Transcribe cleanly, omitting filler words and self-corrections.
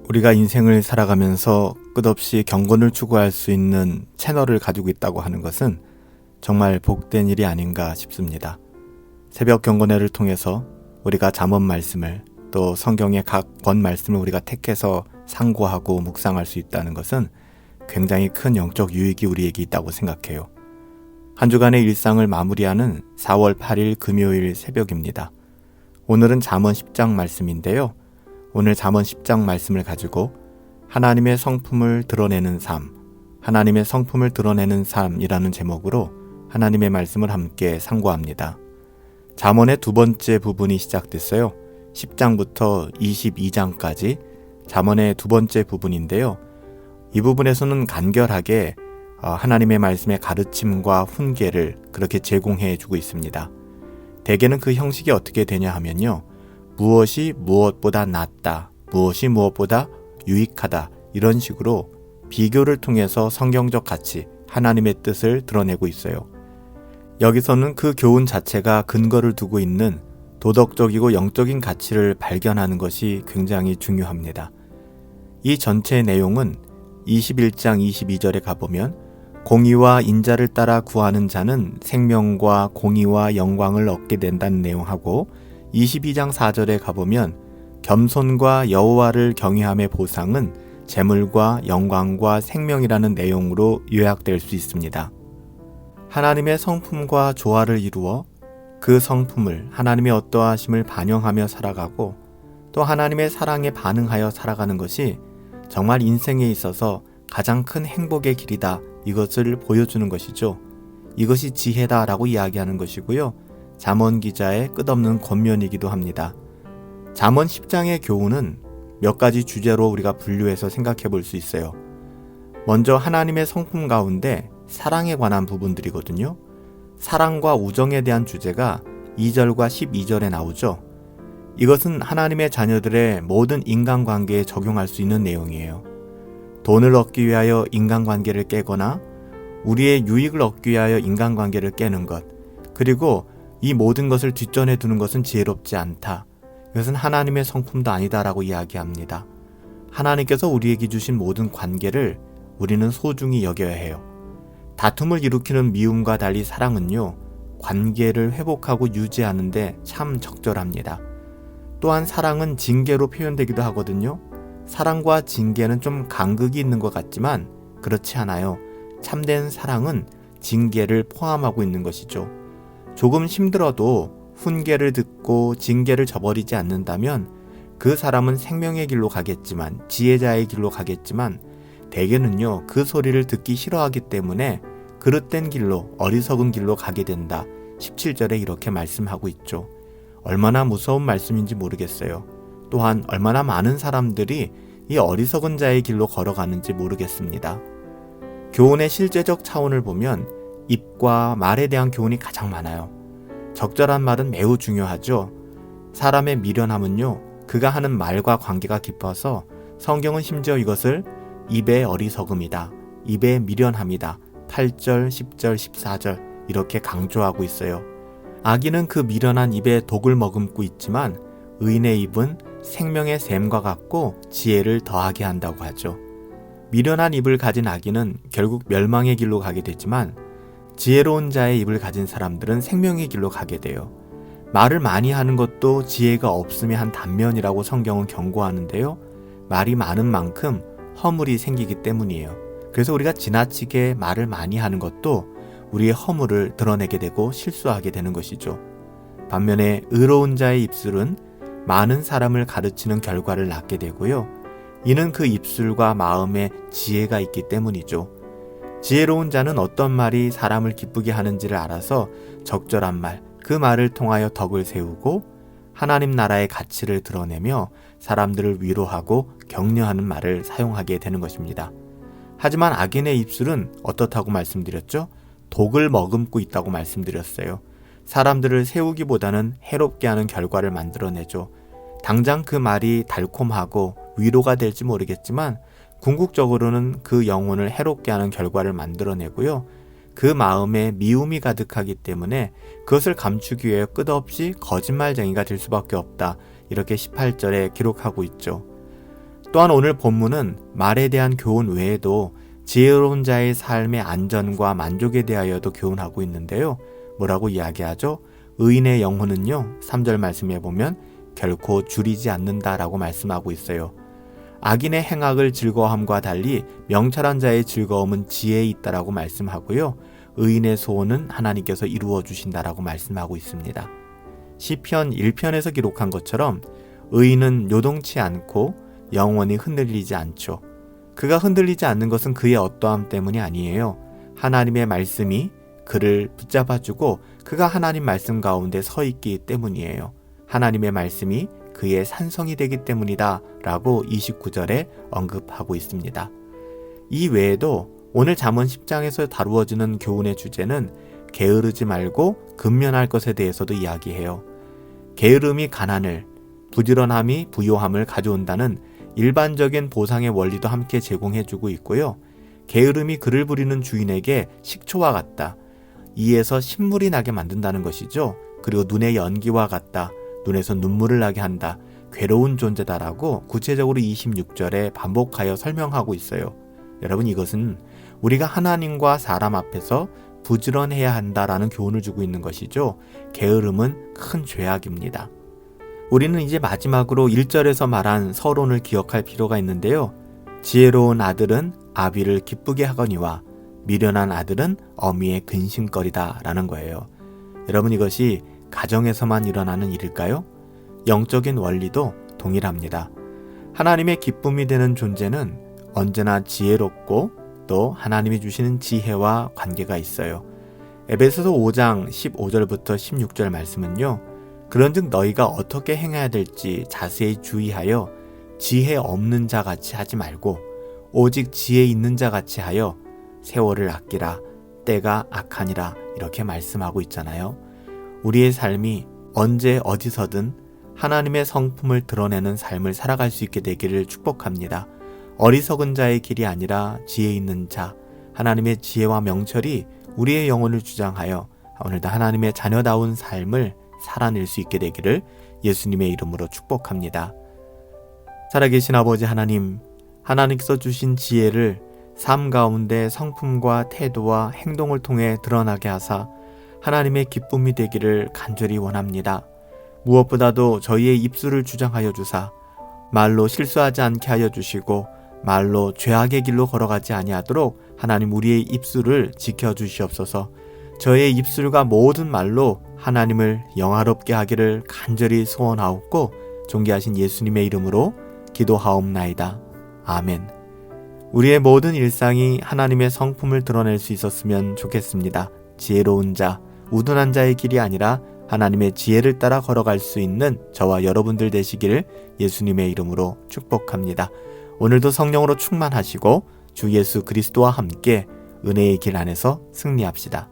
우리가 인생을 살아가면서 끝없이 경건을 추구할 수 있는 채널을 가지고 있다고 하는 것은 정말 복된 일이 아닌가 싶습니다. 새벽 경건회를 통해서 우리가 잠언 말씀을 또 성경의 각 권 말씀을 우리가 택해서 상고하고 묵상할 수 있다는 것은 굉장히 큰 영적 유익이 우리에게 있다고 생각해요. 한 주간의 일상을 마무리하는 4월 8일 금요일 새벽입니다. 오늘은 잠언 10장 말씀인데요. 오늘 잠언 10장 말씀을 가지고 하나님의 성품을 드러내는 삶, 하나님의 성품을 드러내는 삶이라는 제목으로 하나님의 말씀을 함께 상고합니다. 잠언의 두 번째 부분이 시작됐어요. 10장부터 22장까지 잠언의 두 번째 부분인데요. 이 부분에서는 간결하게 하나님의 말씀의 가르침과 훈계를 그렇게 제공해 주고 있습니다. 대개는 그 형식이 어떻게 되냐 하면요. 무엇이 무엇보다 낫다, 무엇이 무엇보다 유익하다 이런 식으로 비교를 통해서 성경적 가치, 하나님의 뜻을 드러내고 있어요. 여기서는 그 교훈 자체가 근거를 두고 있는 도덕적이고 영적인 가치를 발견하는 것이 굉장히 중요합니다. 이 전체 내용은 21장 22절에 가보면 공의와 인자를 따라 구하는 자는 생명과 공의와 영광을 얻게 된다는 내용하고 22장 4절에 가보면 겸손과 여호와를 경외함의 보상은 재물과 영광과 생명이라는 내용으로 요약될 수 있습니다. 하나님의 성품과 조화를 이루어 그 성품을 하나님의 어떠하심을 반영하며 살아가고 또 하나님의 사랑에 반응하여 살아가는 것이 정말 인생에 있어서 가장 큰 행복의 길이다. 이것을 보여주는 것이죠. 이것이 지혜다라고 이야기하는 것이고요. 잠언 기자의 끝없는 권면이기도 합니다. 잠언 10장의 교훈은 몇 가지 주제로 우리가 분류해서 생각해 볼 수 있어요. 먼저 하나님의 성품 가운데 사랑에 관한 부분들이거든요. 사랑과 우정에 대한 주제가 2절과 12절에 나오죠. 이것은 하나님의 자녀들의 모든 인간관계에 적용할 수 있는 내용이에요. 돈을 얻기 위하여 인간관계를 깨거나 우리의 유익을 얻기 위하여 인간관계를 깨는 것, 그리고 이 모든 것을 뒷전에 두는 것은 지혜롭지 않다. 이것은 하나님의 성품도 아니다라고 이야기합니다. 하나님께서 우리에게 주신 모든 관계를 우리는 소중히 여겨야 해요. 다툼을 일으키는 미움과 달리 사랑은요, 관계를 회복하고 유지하는데 참 적절합니다. 또한 사랑은 징계로 표현되기도 하거든요. 사랑과 징계는 좀 간극이 있는 것 같지만 그렇지 않아요. 참된 사랑은 징계를 포함하고 있는 것이죠. 조금 힘들어도 훈계를 듣고 징계를 저버리지 않는다면 그 사람은 생명의 길로 가겠지만, 지혜자의 길로 가겠지만 대개는요, 그 소리를 듣기 싫어하기 때문에 그릇된 길로, 어리석은 길로 가게 된다. 17절에 이렇게 말씀하고 있죠. 얼마나 무서운 말씀인지 모르겠어요. 또한 얼마나 많은 사람들이 이 어리석은 자의 길로 걸어가는지 모르겠습니다. 교훈의 실제적 차원을 보면 입과 말에 대한 교훈이 가장 많아요. 적절한 말은 매우 중요하죠. 사람의 미련함은요, 그가 하는 말과 관계가 깊어서 성경은 심지어 이것을 입의 어리석음이다, 입의 미련함이다, 8절, 10절, 14절 이렇게 강조하고 있어요. 악인은 그 미련한 입에 독을 머금고 있지만 의인의 입은 생명의 샘과 같고 지혜를 더하게 한다고 하죠. 미련한 입을 가진 악인은 결국 멸망의 길로 가게 되지만 지혜로운 자의 입을 가진 사람들은 생명의 길로 가게 돼요. 말을 많이 하는 것도 지혜가 없음의 한 단면이라고 성경은 경고하는데요. 말이 많은 만큼 허물이 생기기 때문이에요. 그래서 우리가 지나치게 말을 많이 하는 것도 우리의 허물을 드러내게 되고 실수하게 되는 것이죠. 반면에 의로운 자의 입술은 많은 사람을 가르치는 결과를 낳게 되고요. 이는 그 입술과 마음에 지혜가 있기 때문이죠. 지혜로운 자는 어떤 말이 사람을 기쁘게 하는지를 알아서 적절한 말, 그 말을 통하여 덕을 세우고 하나님 나라의 가치를 드러내며 사람들을 위로하고 격려하는 말을 사용하게 되는 것입니다. 하지만 악인의 입술은 어떻다고 말씀드렸죠? 독을 머금고 있다고 말씀드렸어요. 사람들을 세우기보다는 해롭게 하는 결과를 만들어내죠. 당장 그 말이 달콤하고 위로가 될지 모르겠지만 궁극적으로는 그 영혼을 해롭게 하는 결과를 만들어내고요. 그 마음에 미움이 가득하기 때문에 그것을 감추기 위해 끝없이 거짓말쟁이가 될 수밖에 없다. 이렇게 18절에 기록하고 있죠. 또한 오늘 본문은 말에 대한 교훈 외에도 지혜로운 자의 삶의 안전과 만족에 대하여도 교훈하고 있는데요. 뭐라고 이야기하죠? 의인의 영혼은요, 3절 말씀에 보면 결코 줄이지 않는다라고 말씀하고 있어요. 악인의 행악을 즐거워함과 달리 명철한 자의 즐거움은 지혜에 있다라고 말씀하고요. 의인의 소원은 하나님께서 이루어 주신다라고 말씀하고 있습니다. 시편 1편에서 기록한 것처럼 의인은 요동치 않고 영원히 흔들리지 않죠. 그가 흔들리지 않는 것은 그의 어떠함 때문이 아니에요. 하나님의 말씀이 그를 붙잡아주고 그가 하나님 말씀 가운데 서 있기 때문이에요. 하나님의 말씀이 그의 산성이 되기 때문이다 라고 29절에 언급하고 있습니다. 이 외에도 오늘 잠언 10장에서 다루어지는 교훈의 주제는 게으르지 말고 근면할 것에 대해서도 이야기해요. 게으름이 가난을, 부지런함이 부요함을 가져온다는 일반적인 보상의 원리도 함께 제공해주고 있고요. 게으름이 그를 부리는 주인에게 식초와 같다. 이에서 신물이 나게 만든다는 것이죠. 그리고 눈의 연기와 같다. 눈에서 눈물을 나게 한다. 괴로운 존재다라고 구체적으로 26절에 반복하여 설명하고 있어요. 여러분, 이것은 우리가 하나님과 사람 앞에서 부지런해야 한다라는 교훈을 주고 있는 것이죠. 게으름은 큰 죄악입니다. 우리는 이제 마지막으로 1절에서 말한 서론을 기억할 필요가 있는데요. 지혜로운 아들은 아비를 기쁘게 하거니와 미련한 아들은 어미의 근심거리다 라는 거예요. 여러분, 이것이 가정에서만 일어나는 일일까요? 영적인 원리도 동일합니다. 하나님의 기쁨이 되는 존재는 언제나 지혜롭고 또 하나님이 주시는 지혜와 관계가 있어요. 에베소서 5장 15절부터 16절 말씀은요. 그런즉 너희가 어떻게 행해야 될지 자세히 주의하여 지혜 없는 자 같이 하지 말고 오직 지혜 있는 자 같이 하여 세월을 아끼라. 때가 악하니라. 이렇게 말씀하고 있잖아요. 우리의 삶이 언제 어디서든 하나님의 성품을 드러내는 삶을 살아갈 수 있게 되기를 축복합니다. 어리석은 자의 길이 아니라 지혜 있는 자, 하나님의 지혜와 명철이 우리의 영혼을 주장하여 오늘도 하나님의 자녀다운 삶을 살아낼 수 있게 되기를 예수님의 이름으로 축복합니다. 살아계신 아버지 하나님, 하나님께서 주신 지혜를 삶 가운데 성품과 태도와 행동을 통해 드러나게 하사 하나님의 기쁨이 되기를 간절히 원합니다. 무엇보다도 저희의 입술을 주장하여 주사 말로 실수하지 않게 하여 주시고 말로 죄악의 길로 걸어가지 아니하도록 하나님 우리의 입술을 지켜주시옵소서. 저의 입술과 모든 말로 하나님을 영화롭게 하기를 간절히 소원하옵고 존귀하신 예수님의 이름으로 기도하옵나이다. 아멘. 우리의 모든 일상이 하나님의 성품을 드러낼 수 있었으면 좋겠습니다. 지혜로운 자, 우둔한 자의 길이 아니라 하나님의 지혜를 따라 걸어갈 수 있는 저와 여러분들 되시기를 예수님의 이름으로 축복합니다. 오늘도 성령으로 충만하시고 주 예수 그리스도와 함께 은혜의 길 안에서 승리합시다.